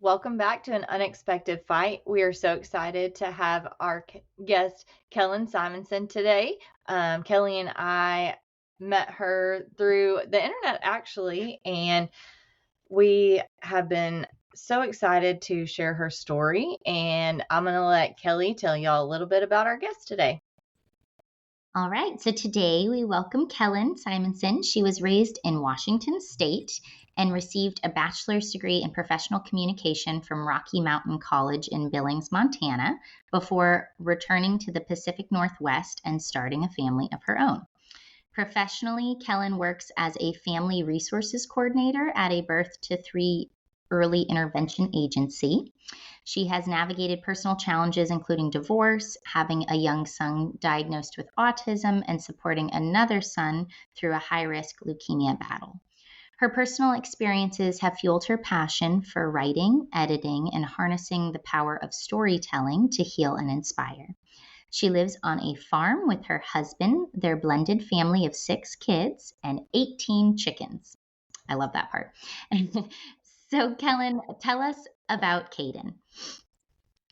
Welcome back to An Unexpected Fight. We are so excited to have our guest, Kellyn Simonson, today. Kelly and I met her through the internet, actually, and we have been so excited to share her story. And I'm going to let Kelly tell y'all a little bit about our guest today. All right, so today we welcome Kellyn Simonson. She was raised in Washington State and received a bachelor's degree in professional communication from Rocky Mountain College in Billings, Montana, before returning to the Pacific Northwest and starting a family of her own. Professionally, Kellyn works as a family resources coordinator at a birth to 3 early intervention agency. She has navigated personal challenges, including divorce, having a young son diagnosed with autism, and supporting another son through a high-risk leukemia battle. Her personal experiences have fueled her passion for writing, editing, and harnessing the power of storytelling to heal and inspire. She lives on a farm with her husband, their blended family of 6 kids, and 18 chickens. I love that part. So, Kellyn, tell us about Caden.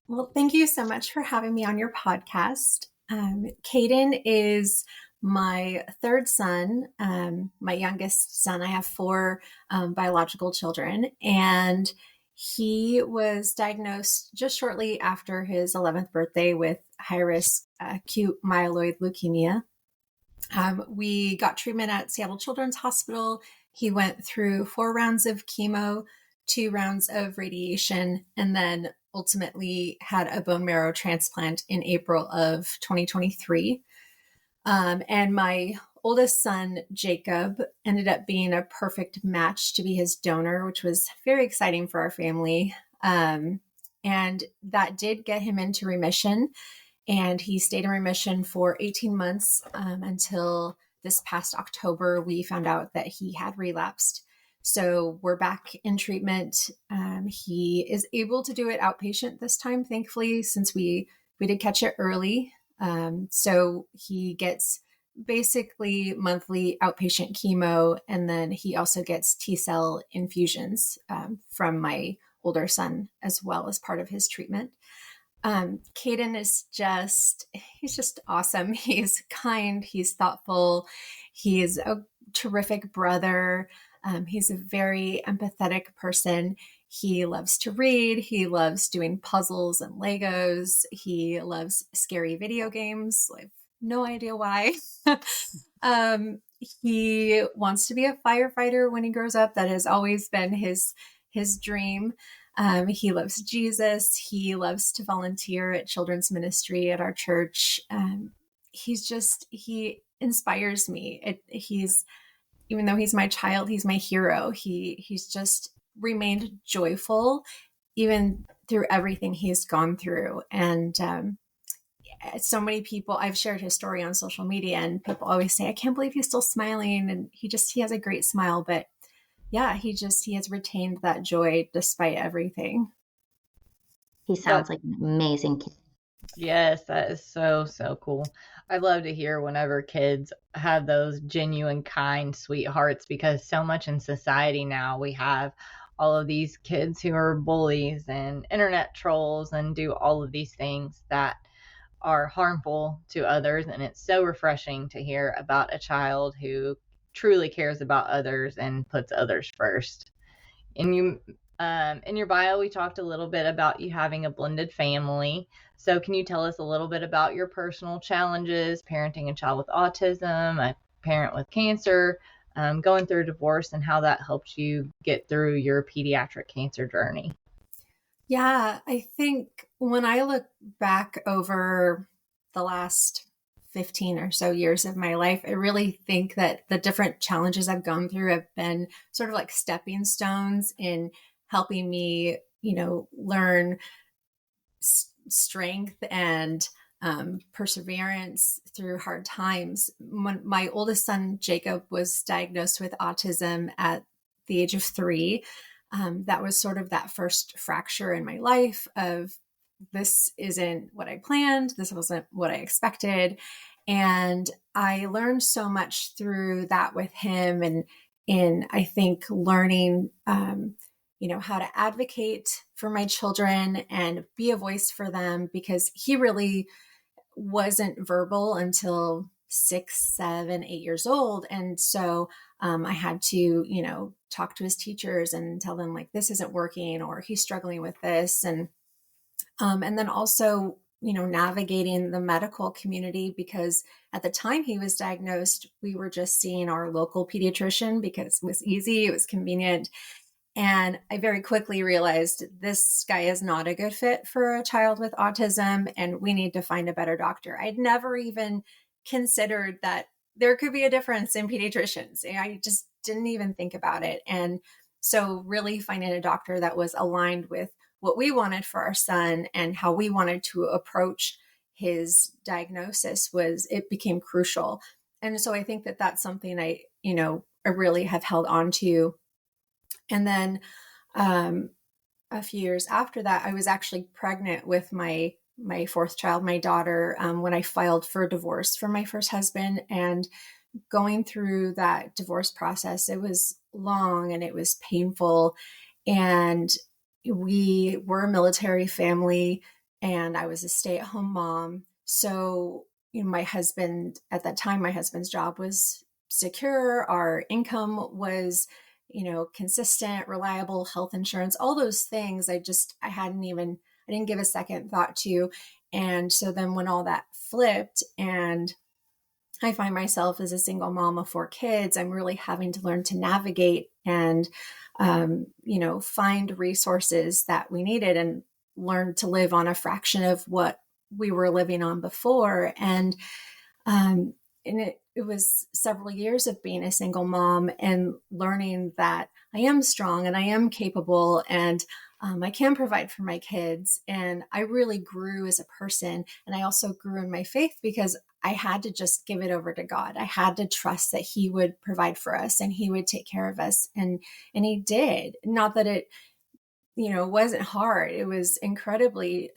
Well, thank you so much for having me on your podcast. Caden is my third son, my youngest son. I have 4 biological children, and he was diagnosed just shortly after his 11th birthday with high-risk acute myeloid leukemia. We got treatment at Seattle Children's Hospital. He went through 4 rounds of chemo, 2 rounds of radiation, and then ultimately had a bone marrow transplant in April of 2023. And my oldest son, Jacob, ended up being a perfect match to be his donor, which was very exciting for our family. And that did get him into remission. And he stayed in remission for 18 months until this past October, we found out that he had relapsed. So we're back in treatment. He is able to do it outpatient this time, thankfully, since we did catch it early. So he gets basically monthly outpatient chemo, and then he also gets T-cell infusions from my older son as well as part of his treatment. Caden is he's just awesome. He's kind, he's thoughtful, he's a terrific brother. He's a very empathetic person. He loves to read. He loves doing puzzles and Legos. He loves scary video games. I have no idea why. He wants to be a firefighter when he grows up. That has always been his dream. He loves Jesus. He loves to volunteer at children's ministry at our church. He inspires me. Even though he's my child, he's my hero. He's just remained joyful even through everything he's gone through. And so many people, I've shared his story on social media, and people always say, I can't believe he's still smiling. And he has a great smile. But yeah, he has retained that joy despite everything. He sounds like an amazing kid. Yes, that is so, so cool. I love to hear whenever kids have those genuine, kind, sweet hearts, because so much in society now we have all of these kids who are bullies and internet trolls and do all of these things that are harmful to others. And it's so refreshing to hear about a child who truly cares about others and puts others first. In your bio, we talked a little bit about you having a blended family. So can you tell us a little bit about your personal challenges, parenting a child with autism, a parent with cancer, going through a divorce, and how that helped you get through your pediatric cancer journey? Yeah, I think when I look back over the last 15 or so years of my life, I really think that the different challenges I've gone through have been sort of like stepping stones in helping me, learn strength and perseverance through hard times. When my oldest son, Jacob, was diagnosed with autism at the age of 3, that was sort of that first fracture in my life of, this isn't what I planned. This wasn't what I expected. And I learned so much through that with him, and in, I think, learning how to advocate for my children and be a voice for them, because he really wasn't verbal until 6, 7, 8 years old. And so I had to, talk to his teachers and tell them, like, this isn't working, or he's struggling with this. And then also, navigating the medical community, because at the time he was diagnosed, we were just seeing our local pediatrician because it was easy, it was convenient. And I very quickly realized this guy is not a good fit for a child with autism, and we need to find a better doctor. I'd never even considered that there could be a difference in pediatricians. I just didn't even think about it. And so really finding a doctor that was aligned with what we wanted for our son and how we wanted to approach his diagnosis it became crucial. And so I think that that's something I really have held on to. And then a few years after that, I was actually pregnant with my fourth child, my daughter, when I filed for divorce from my first husband. And going through that divorce process, it was long and it was painful. And we were a military family, and I was a stay-at-home mom. So, my husband, at that time, my husband's job was secure. Our income was consistent, reliable, health insurance, all those things. I didn't give a second thought to. And so then when all that flipped and I find myself as a single mom of 4 kids, I'm really having to learn to navigate and, find resources that we needed and learn to live on a fraction of what we were living on before. And it was several years of being a single mom and learning that I am strong and I am capable, and I can provide for my kids. And I really grew as a person. And I also grew in my faith because I had to just give it over to God. I had to trust that he would provide for us and he would take care of us. And he did. Not that it, wasn't hard. It was incredibly,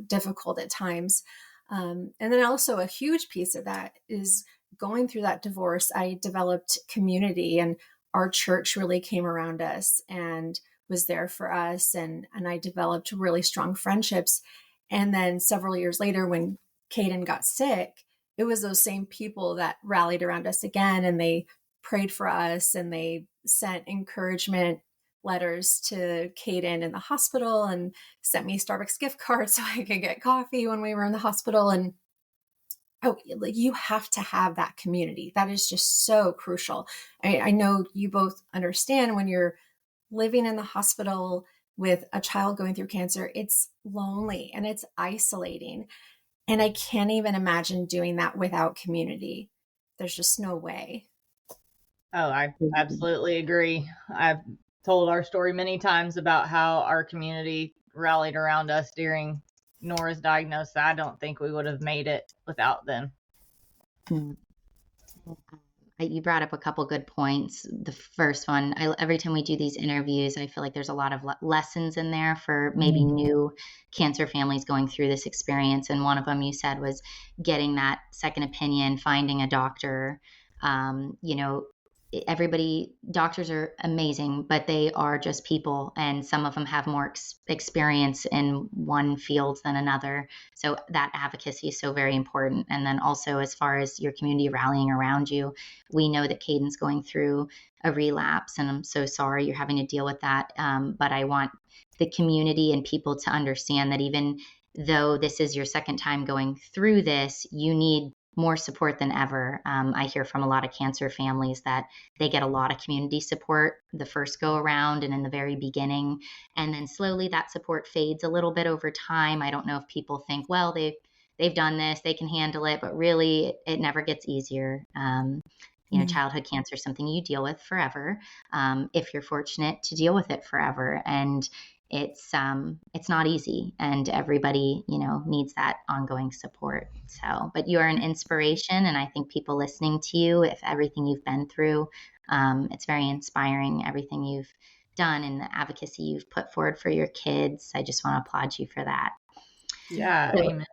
difficult at times. And then also a huge piece of that is going through that divorce, I developed community, and our church really came around us and was there for us. And I developed really strong friendships. And then several years later, when Caden got sick, it was those same people that rallied around us again, and they prayed for us, and they sent encouragement letters to Caden in the hospital and sent me Starbucks gift cards so I could get coffee when we were in the hospital. And you have to have that community. That is just so crucial. I know you both understand when you're living in the hospital with a child going through cancer, it's lonely and it's isolating. And I can't even imagine doing that without community. There's just no way. Oh, I absolutely agree. I've told our story many times about how our community rallied around us during Nora's diagnosis. I don't think we would have made it without them. You brought up a couple good points. The first one, every time we do these interviews, I feel like there's a lot of lessons in there for maybe new cancer families going through this experience. And one of them you said was getting that second opinion, finding a doctor. Doctors are amazing, but they are just people, and some of them have more experience in one field than another. So that advocacy is so very important. And then also, as far as your community rallying around you, we know that Caden's going through a relapse, and I'm so sorry you're having to deal with that. But I want the community and people to understand that even though this is your second time going through this, you need more support than ever. I hear from a lot of cancer families that they get a lot of community support the first go around and in the very beginning. And then slowly that support fades a little bit over time. I don't know if people think, well, they've done this, they can handle it, but really it never gets easier. Childhood cancer is something you deal with forever, if you're fortunate to deal with it forever. And it's not easy, and everybody, needs that ongoing support. So, but you are an inspiration, and I think people listening to you, if everything you've been through, it's very inspiring, everything you've done and the advocacy you've put forward for your kids. I just want to applaud you for that. Yeah, so, amen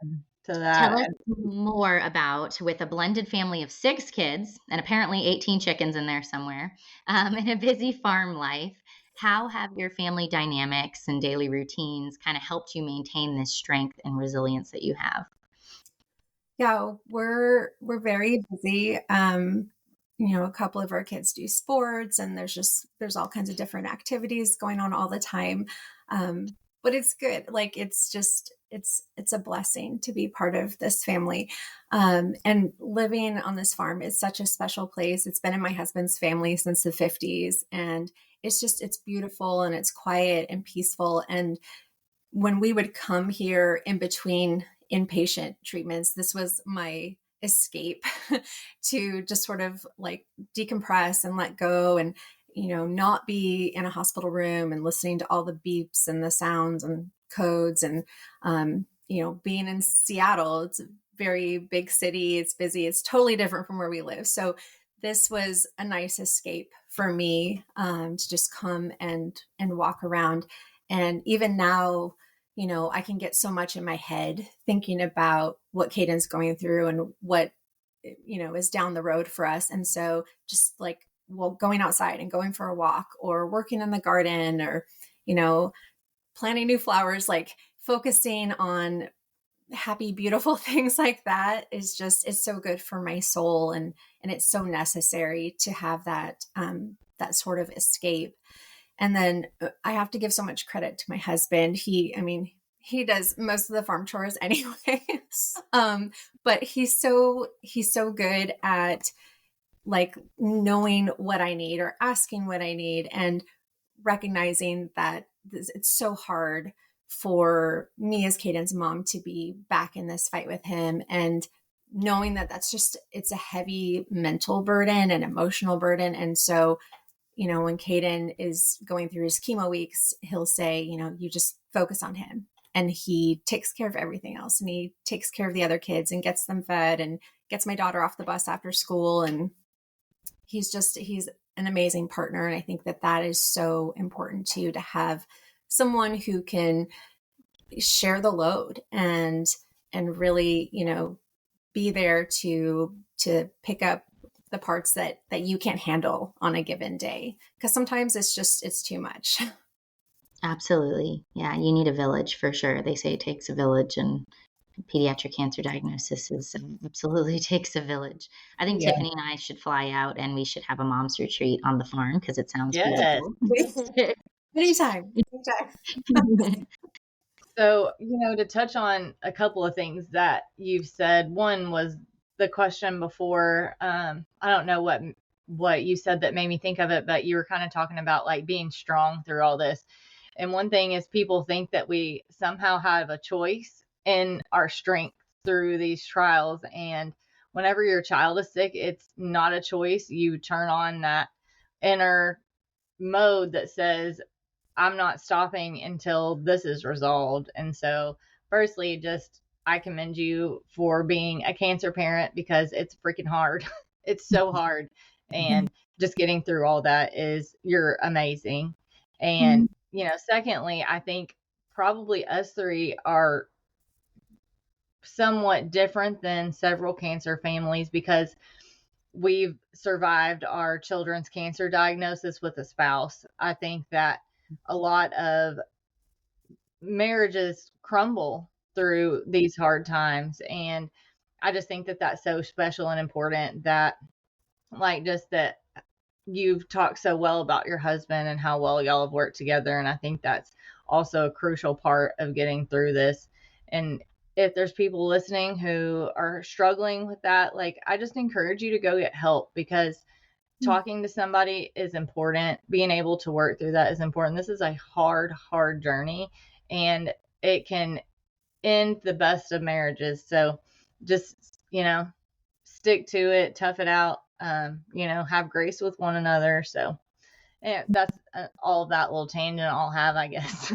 to that. Tell us more about, with a blended family of 6 kids and apparently 18 chickens in there somewhere, in a busy farm life, How have your family dynamics and daily routines kind of helped you maintain this strength and resilience that you have? Yeah, we're very busy. A couple of our kids do sports, and there's all kinds of different activities going on all the time. But it's good. Like it's a blessing to be part of this family. And living on this farm is such a special place. It's been in my husband's family since the 50s, and it's beautiful and it's quiet and peaceful. And when we would come here in between inpatient treatments, this was my escape to just sort of like decompress and let go and, not be in a hospital room and listening to all the beeps and the sounds and codes. And, being in Seattle, it's a very big city. It's busy. It's totally different from where we live. So this was a nice escape for me, to just come and walk around. And even now, I can get so much in my head thinking about what Caden's going through and what, is down the road for us. And so just like, going outside and going for a walk or working in the garden or, planting new flowers, like focusing on happy, beautiful things like that it's so good for my soul. And it's so necessary to have that sort of escape. And then I have to give so much credit to my husband. He does most of the farm chores anyway. But he's so good at like knowing what I need or asking what I need and recognizing that it's so hard for me as Caden's mom to be back in this fight with him, and knowing that it's a heavy mental burden and emotional burden. And so when Caden is going through his chemo weeks, he'll say, you just focus on him. And he takes care of everything else. And he takes care of the other kids and gets them fed and gets my daughter off the bus after school. And he's an amazing partner. And I think that is so important too, to have someone who can share the load and really, be there to pick up the parts that you can't handle on a given day. Because sometimes it's too much. Absolutely. Yeah, you need a village for sure. They say it takes a village, and pediatric cancer diagnosis absolutely takes a village. I think Yeah. Tiffany and I should fly out and we should have a mom's retreat on the farm because it sounds Yes. beautiful. Anytime. So, to touch on a couple of things that you've said, one was the question before. I don't know what you said that made me think of it, but you were kind of talking about like being strong through all this. And one thing is people think that we somehow have a choice in our strength through these trials. And whenever your child is sick, it's not a choice. You turn on that inner mode that says, I'm not stopping until this is resolved. And so, firstly, just I commend you for being a cancer parent because it's freaking hard. It's so hard. And just getting through all that you're amazing. And, secondly, I think probably us three are somewhat different than several cancer families because we've survived our children's cancer diagnosis with a spouse. I think that a lot of marriages crumble through these hard times. And I just think that that's so special and important that, like, just that you've talked so well about your husband and how well y'all have worked together. And I think that's also a crucial part of getting through this. And if there's people listening who are struggling with that, like, I just encourage you to go get help because talking to somebody is important. Being able to work through that is important. This is a hard, hard journey, and it can end the best of marriages. So just, stick to it, tough it out, have grace with one another. So yeah, that's all of that little tangent I'll have, I guess.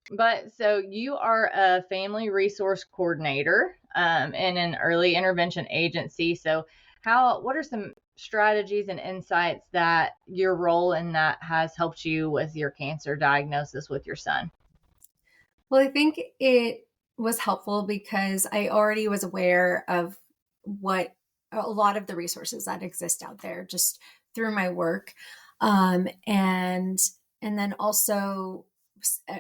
But so you are a family resource coordinator in an early intervention agency. So what are some strategies and insights that your role in that has helped you with your cancer diagnosis with your son? Well, I think it was helpful because I already was aware of what a lot of the resources that exist out there just through my work. And then also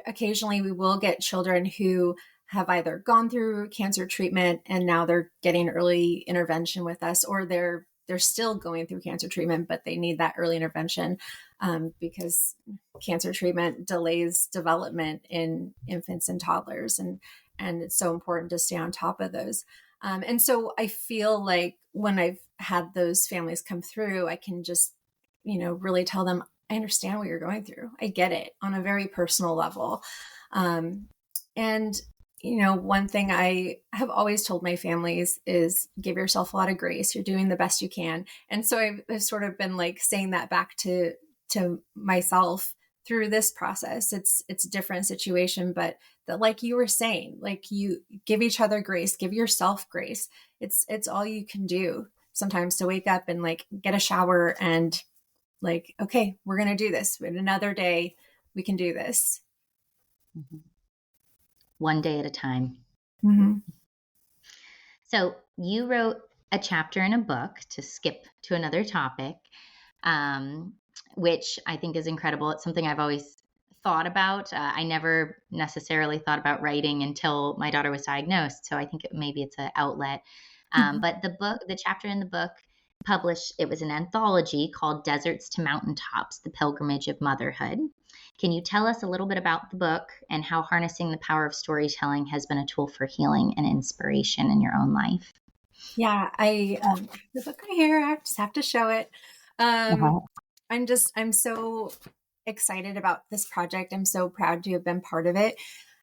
occasionally we will get children who have either gone through cancer treatment and now they're getting early intervention with us, or they're still going through cancer treatment, but they need that early intervention because cancer treatment delays development in infants and toddlers. And it's so important to stay on top of those. And so I feel like when I've had those families come through, I can just, really tell them, I understand what you're going through. I get it on a very personal level. And one thing I have always told my families is give yourself a lot of grace. You're doing the best you can. And so I've sort of been like saying that back to myself through this process. It's a different situation, but that, like you were saying, like you give each other grace, give yourself grace. It's all you can do sometimes to wake up and like get a shower and like, okay, we're going to do this. In another day, we can do this. Mm-hmm. One day at a time. Mm-hmm. So you wrote a chapter in a book, to skip to another topic, which I think is incredible. It's something I've always thought about. I never necessarily thought about writing until my daughter was diagnosed. So I think maybe it's an outlet. But the chapter in the book published, it was an anthology called Deserts to Mountaintops, The Pilgrimage of Motherhood. Can you tell us a little bit about the book and how harnessing the power of storytelling has been a tool for healing and inspiration in your own life? Yeah, the book right here, I just have to show it. I'm so excited about this project. I'm so proud to have been part of it.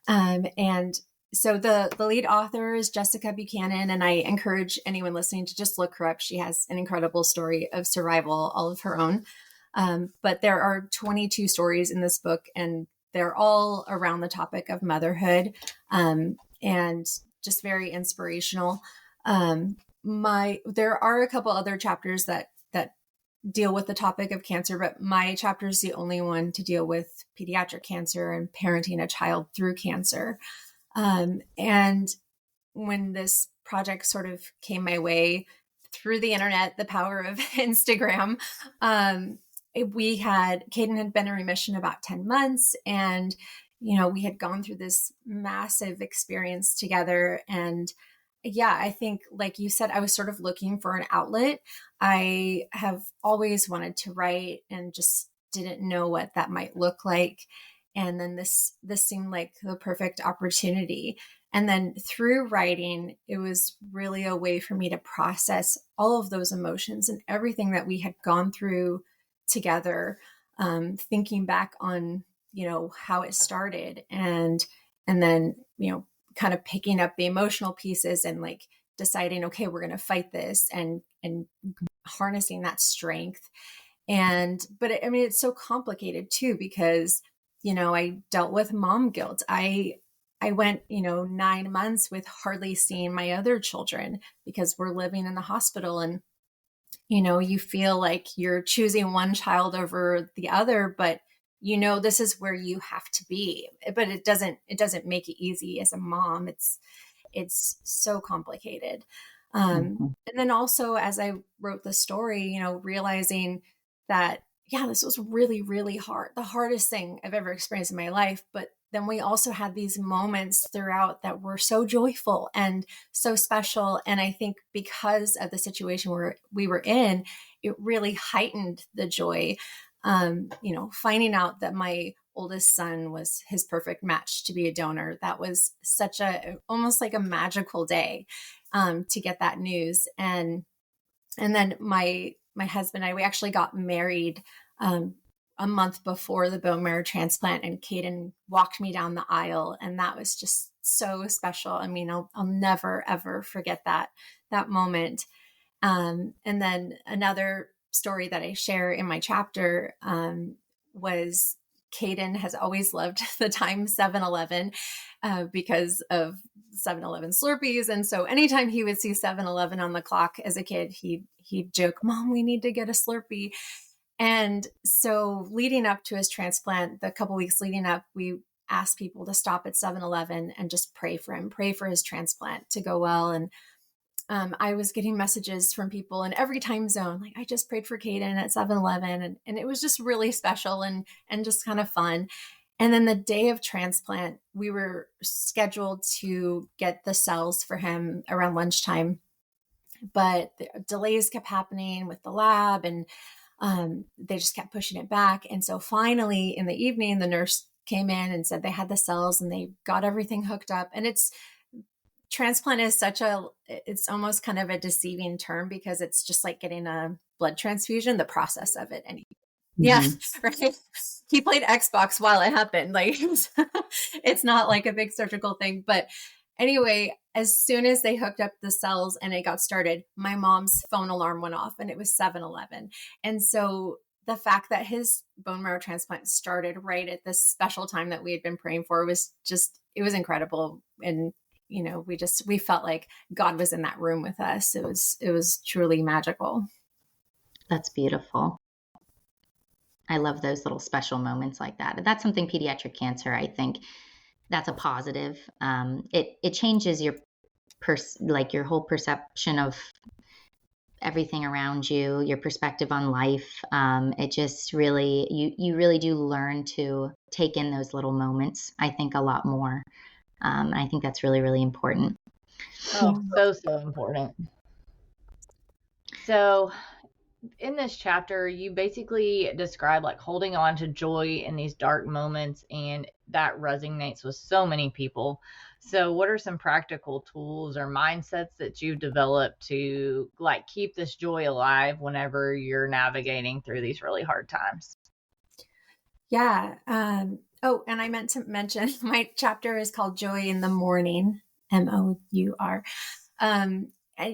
And so the lead author is Jessica Buchanan, and I encourage anyone listening to just look her up. She has an incredible story of survival, all of her own. But there are 22 stories in this book, and they're all around the topic of motherhood, and just very inspirational. There are a couple other chapters that deal with the topic of cancer, but my chapter is the only one to deal with pediatric cancer and parenting a child through cancer. And when this project sort of came my way through the internet, the power of Instagram, Caden had been in remission about 10 months, and, we had gone through this massive experience together. And yeah, I think, like you said, I was sort of looking for an outlet. I have always wanted to write and just didn't know what that might look like. And then this seemed like the perfect opportunity. And then through writing, it was really a way for me to process all of those emotions and everything that we had gone through together, thinking back on, how it started, and then, kind of picking up the emotional pieces and like deciding, okay, we're going to fight this, and harnessing that strength. But it's so complicated too, because, I dealt with mom guilt. I went, 9 months with hardly seeing my other children because we're living in the hospital, and, you feel like you're choosing one child over the other, but this is where you have to be. But it doesn't make it easy as a mom. It's so complicated. And then also, as I wrote the story, realizing that, yeah, this was really, really hard, the hardest thing I've ever experienced in my life. But then we also had these moments throughout that were so joyful and so special. And I think because of the situation where we were in, it really heightened the joy. Finding out that my oldest son was his perfect match to be a donor, that was such almost like a magical day, to get that news. And then my husband and I, we actually got married, a month before the bone marrow transplant, and Caden walked me down the aisle, and that was just so special. I'll never, ever forget that moment. And then another story that I share in my chapter, was Caden has always loved the time 7-Eleven, because of 7-Eleven Slurpees. And so anytime he would see 7-Eleven on the clock as a kid, he'd joke, "Mom, we need to get a Slurpee." And so leading up to his transplant, the couple weeks leading up, we asked people to stop at 7-Eleven and just pray for him, pray for his transplant to go well. I was getting messages from people in every time zone. Like, I just prayed for Caden at 7-Eleven, and it was just really special and just kind of fun. And then the day of transplant, we were scheduled to get the cells for him around lunchtime, but the delays kept happening with the lab, and they just kept pushing it back. And so finally in the evening, the nurse came in and said they had the cells and they got everything hooked up. And transplant is it's almost kind of a deceiving term, because it's just like getting a blood transfusion, the process of it. And yeah, right. He played Xbox while it happened. Like, it's not like a big surgical thing. But anyway, as soon as they hooked up the cells and it got started, my mom's phone alarm went off, and it was 7-Eleven. And so the fact that his bone marrow transplant started right at this special time that we had been praying for it was incredible. And, we felt like God was in that room with us. It was truly magical. That's beautiful. I love those little special moments like that. That's something pediatric cancer, I think that's a positive. It changes your whole perception of everything around you, your perspective on life. It just really, you really do learn to take in those little moments, I think, a lot more. I think that's really, really important. Oh, so important. So in this chapter, you basically describe like holding on to joy in these dark moments, and that resonates with so many people. So what are some practical tools or mindsets that you've developed to like keep this joy alive whenever you're navigating through these really hard times? Yeah. Oh, and I meant to mention my chapter is called Joy in the Morning, MOUR. And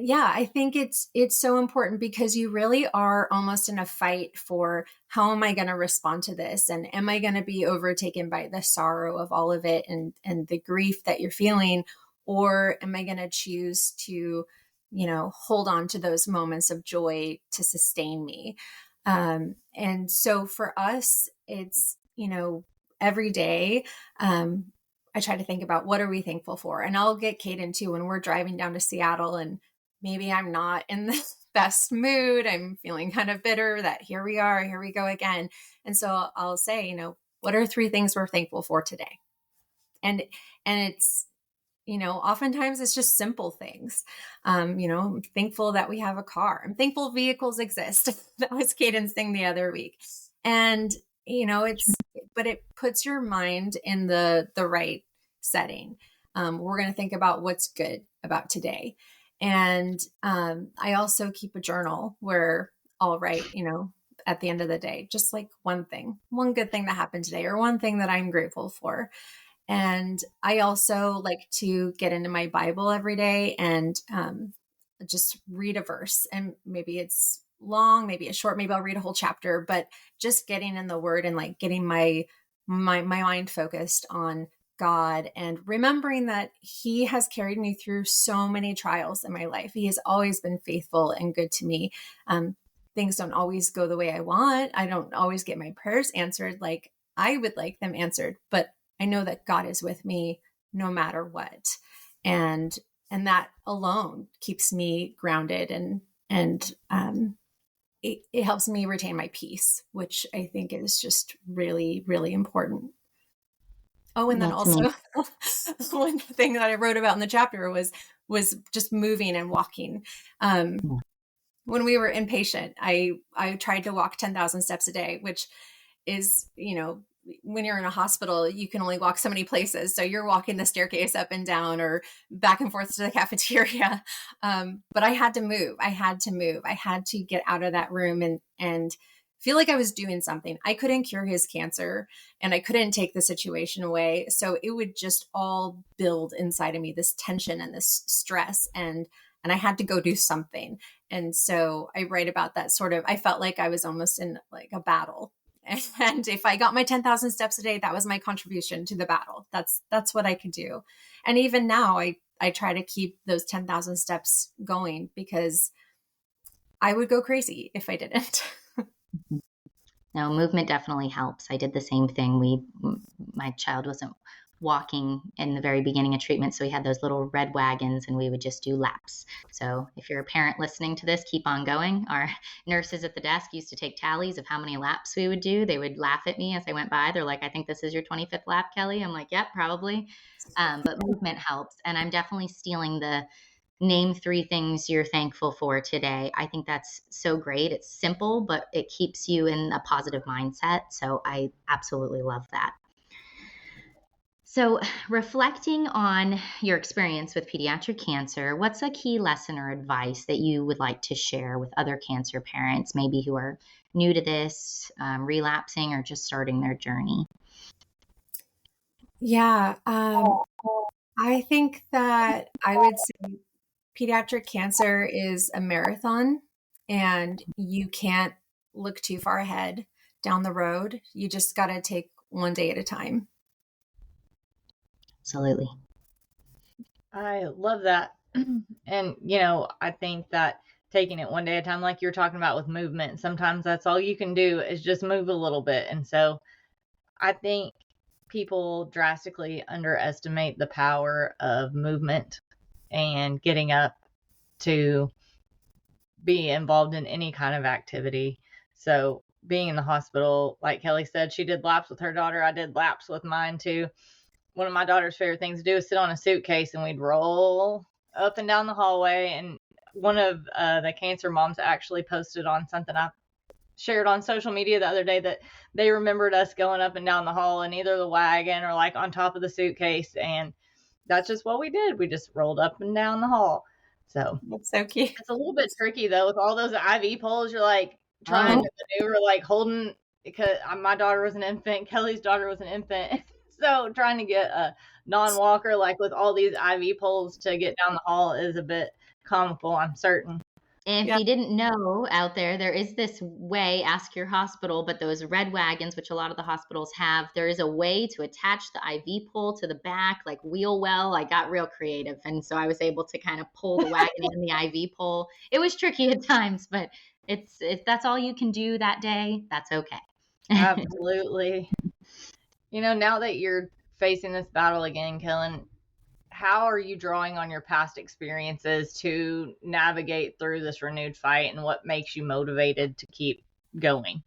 yeah, I think it's so important, because you really are almost in a fight for, how am I going to respond to this? And am I going to be overtaken by the sorrow of all of it and the grief that you're feeling? Or am I going to choose to, hold on to those moments of joy to sustain me? And so for us, it's, every day, I try to think about, what are we thankful for? And I'll get Caden too when we're driving down to Seattle, and maybe I'm not in the best mood. I'm feeling kind of bitter that here we go again. And so I'll say, what are 3 things we're thankful for today? And it's, oftentimes it's just simple things. I'm thankful that we have a car. I'm thankful vehicles exist. That was Caden's thing the other week. And, but it puts your mind in the right setting. We're going to think about what's good about today. And I also keep a journal where I'll write, at the end of the day, just like one good thing that happened today, or one thing that I'm grateful for. And I also like to get into my Bible every day and just read a verse. And maybe it's long, maybe it's short, maybe I'll read a whole chapter, but just getting in the Word and like getting my mind focused on God, and remembering that He has carried me through so many trials in my life. He has always been faithful and good to me. Things don't always go the way I want. I don't always get my prayers answered like I would like them answered, but I know that God is with me no matter what. And that alone keeps me grounded, and it helps me retain my peace, which I think is just really, really important. Oh, and then also one thing that I wrote about in the chapter was just moving and walking. When we were inpatient, I tried to walk 10,000 steps a day, which is, when you're in a hospital, you can only walk so many places. So you're walking the staircase up and down or back and forth to the cafeteria. But I had to move. I had to get out of that room and feel like I was doing something. I couldn't cure his cancer, and I couldn't take the situation away. So it would just all build inside of me, this tension and this stress. And I had to go do something. And so I write about that I felt like I was almost in like a battle. And if I got my 10,000 steps a day, that was my contribution to the battle. That's what I could do. And even now I try to keep those 10,000 steps going, because I would go crazy if I didn't. No, movement definitely helps. I did the same thing. My child wasn't walking in the very beginning of treatment. So we had those little red wagons and we would just do laps. So if you're a parent listening to this, keep on going. Our nurses at the desk used to take tallies of how many laps we would do. They would laugh at me as I went by. They're like, I think this is your 25th lap, Kelly. I'm like, yep, probably. But movement helps. And I'm definitely stealing the name 3 things you're thankful for today. I think that's so great. It's simple, but it keeps you in a positive mindset. So I absolutely love that. So, reflecting on your experience with pediatric cancer, what's a key lesson or advice that you would like to share with other cancer parents, maybe who are new to this, relapsing, or just starting their journey? Yeah, I think that I would say pediatric cancer is a marathon, and you can't look too far ahead down the road. You just got to take one day at a time. Absolutely. I love that. And, I think that taking it one day at a time, like you're talking about with movement, sometimes that's all you can do is just move a little bit. And so I think people drastically underestimate the power of movement and getting up to be involved in any kind of activity. So being in the hospital, like Kelly said, she did laps with her daughter. I did laps with mine too. One of my daughter's favorite things to do is sit on a suitcase and we'd roll up and down the hallway. And one of the cancer moms actually posted on something I shared on social media the other day that they remembered us going up and down the hall in either the wagon or like on top of the suitcase. And that's just what we did. We just rolled up and down the hall. So That's so cute. it's a little bit tricky though with all those IV poles. You're like trying to maneuver, like holding, because my daughter was an infant, Kelly's daughter was an infant. So trying to get a non-walker, like with all these IV poles to get down the hall is a bit comical, I'm certain. And if you didn't know out there, there is this way, ask your hospital, but those red wagons, which a lot of the hospitals have, there is a way to attach the IV pole to the back, like wheel well. I got real creative. And so I was able to kind of pull the wagon and the IV pole. It was tricky at times, but if that's all you can do that day, that's okay. Absolutely. Now that you're facing this battle again, Kellyn, how are you drawing on your past experiences to navigate through this renewed fight, and what makes you motivated to keep going?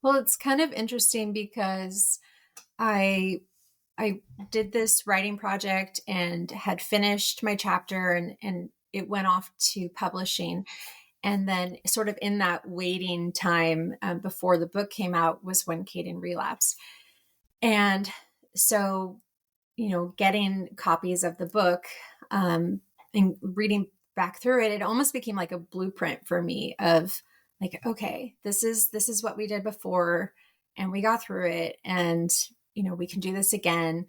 Well, it's kind of interesting because I did this writing project and had finished my chapter and it went off to publishing. And then sort of in that waiting time before the book came out was when Caden relapsed. And so, getting copies of the book and reading back through it, it almost became like a blueprint for me of like, okay, this is what we did before and we got through it, and, we can do this again.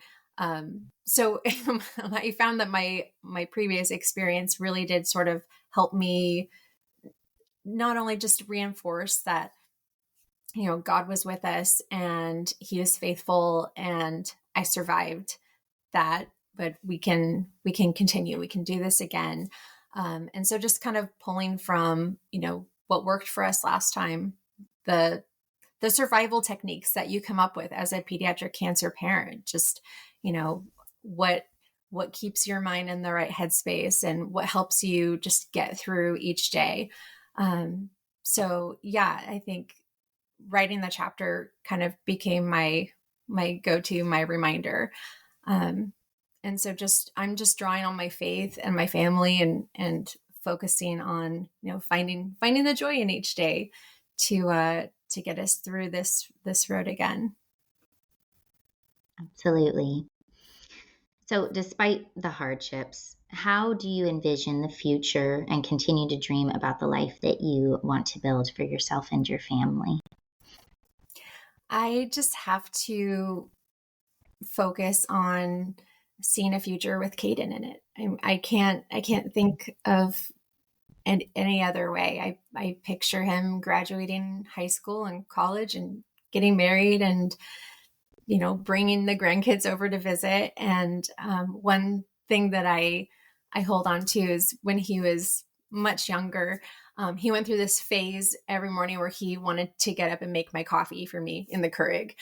So I found that my previous experience really did sort of help me not only just reinforce that, God was with us and he is faithful and I survived that, but we can continue, we can do this again. And so just kind of pulling from, what worked for us last time, the survival techniques that you come up with as a pediatric cancer parent, just, what keeps your mind in the right headspace and what helps you just get through each day. So yeah, I think writing the chapter kind of became my go-to, my reminder. And so I'm just drawing on my faith and my family and focusing on, finding the joy in each day to get us through this road again. Absolutely. So despite the hardships, how do you envision the future and continue to dream about the life that you want to build for yourself and your family? I just have to focus on seeing a future with Caden in it. I can't think of any other way. I picture him graduating high school and college and getting married and, bringing the grandkids over to visit. And one thing that I hold on to is when he was much younger, He went through this phase every morning where he wanted to get up and make my coffee for me in the Keurig,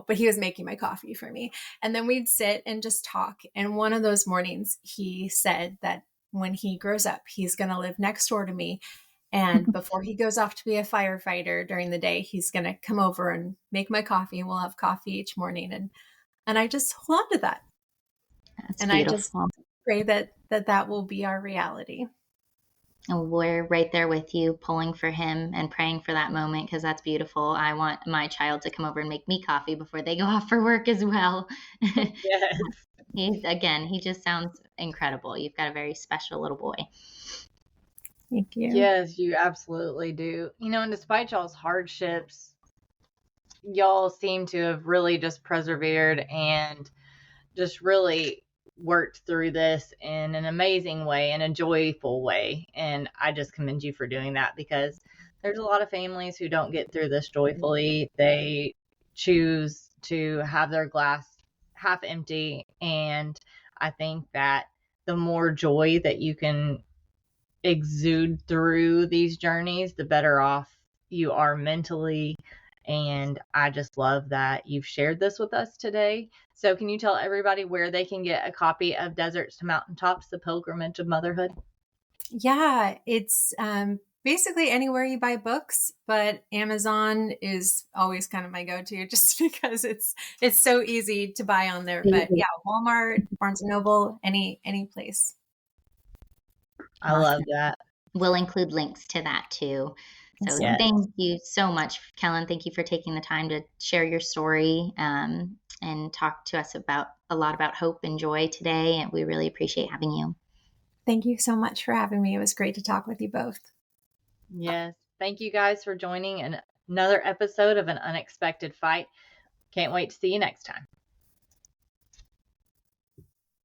but he was making my coffee for me. And then we'd sit and just talk. And one of those mornings, he said that when he grows up, he's going to live next door to me. And before he goes off to be a firefighter during the day, he's going to come over and make my coffee, and we'll have coffee each morning. And I just hold on to that. That's and beautiful. I just pray that will be our reality. And we're right there with you, pulling for him and praying for that moment, because that's beautiful. I want my child to come over and make me coffee before they go off for work as well. Yes. He just sounds incredible. You've got a very special little boy. Thank you. Yes, you absolutely do. And despite y'all's hardships, y'all seem to have really just persevered and just really worked through this in an amazing way, in a joyful way. And I just commend you for doing that, because there's a lot of families who don't get through this joyfully. They choose to have their glass half empty. And I think that the more joy that you can exude through these journeys, the better off you are mentally. And I just love that you've shared this with us today. So can you tell everybody where they can get a copy of Deserts to Mountaintops, The Pilgrimage of Motherhood? Yeah, it's basically anywhere you buy books, but Amazon is always kind of my go-to, just because it's so easy to buy on there. But yeah, Walmart, Barnes & Noble, any place. I love that. We'll include links to that too. So Yes. Thank you so much, Kellyn. Thank you for taking the time to share your story and talk to us a lot about hope and joy today. And we really appreciate having you. Thank you so much for having me. It was great to talk with you both. Yes. Thank you guys for joining another episode of An Unexpected Fight. Can't wait to see you next time.